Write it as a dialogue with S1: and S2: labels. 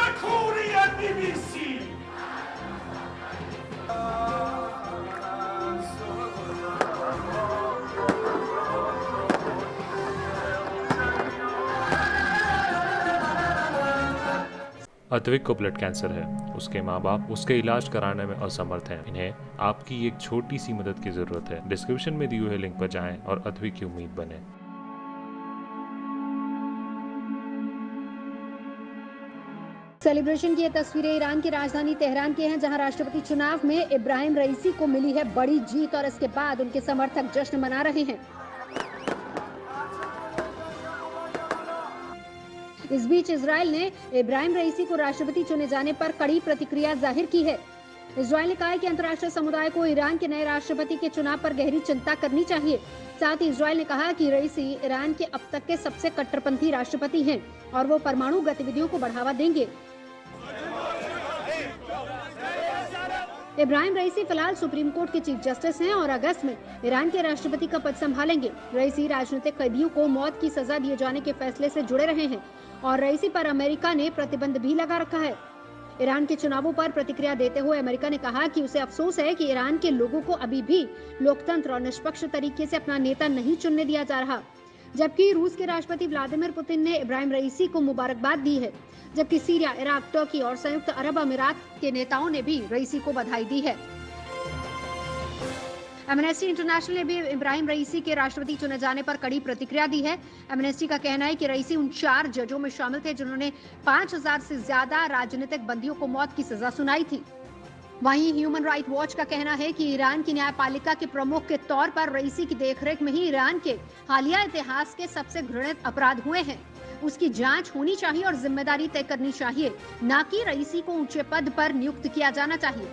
S1: Sakuria BBC.
S2: Advik को blood cancer है। उसके माँ बाप उसके इलाज कराने में असमर्थ हैं। इन्हें आपकी एक छोटी सी मदद की जरूरत है। डिस्क्रिप्शन में दिए हुए लिंक पर जाएं और अद्विक की उम्मीद बने।
S3: सेलिब्रेशन की ये तस्वीरें ईरान की राजधानी तेहरान की हैं, जहां राष्ट्रपति चुनाव में इब्राहिम रईसी को मिली है बड़ी जीत और इसके बाद उनके समर्थक जश्न मना रहे हैं। इस बीच इजरायल ने इब्राहिम रईसी को राष्ट्रपति चुने जाने पर कड़ी प्रतिक्रिया जाहिर की है। इजरायल ने कहा है कि अंतर्राष्ट्रीय समुदाय को ईरान के नए राष्ट्रपति के चुनाव पर गहरी चिंता करनी चाहिए। साथ ही इजरायल ने कहा कि रईसी ईरान के अब तक के सबसे कट्टरपंथी राष्ट्रपति हैं और वो परमाणु गतिविधियों को बढ़ावा देंगे। इब्राहिम रईसी फिलहाल सुप्रीम कोर्ट के चीफ जस्टिस हैं और अगस्त में ईरान के राष्ट्रपति का पद संभालेंगे। रईसी राजनीतिक कैदियों को मौत की सजा दिए जाने के फैसले से जुड़े रहे हैं और रईसी पर अमेरिका ने प्रतिबंध भी लगा रखा है। ईरान के चुनावों पर प्रतिक्रिया देते हुए अमेरिका ने कहा कि उसे अफसोस है कि ईरान के लोगों को अभी भी लोकतंत्र और निष्पक्ष तरीके से अपना नेता नहीं चुनने दिया जा रहा। जबकि रूस के राष्ट्रपति व्लादिमीर पुतिन ने इब्राहिम रईसी को मुबारकबाद दी है, जबकि सीरिया, इराक, टर्की और संयुक्त अरब अमीरात के नेताओं ने भी रईसी को बधाई दी है। एमनेस्टी इंटरनेशनल ने भी इब्राहिम रईसी के राष्ट्रपति चुने जाने पर कड़ी प्रतिक्रिया दी है। एमनेस्टी का कहना है कि रईसी उन 4 जजों में शामिल थे जिन्होंने 5000 से ज्यादा राजनीतिक बंदियों को मौत की सजा सुनाई थी। वहीं ह्यूमन राइट वॉच का कहना है कि ईरान की न्यायपालिका के प्रमुख के तौर पर रईसी की देखरेख में ही ईरान के हालिया इतिहास के सबसे घृणित अपराध हुए हैं। उसकी जांच होनी चाहिए और जिम्मेदारी तय करनी चाहिए, न कि रईसी को ऊंचे पद पर नियुक्त किया जाना चाहिए।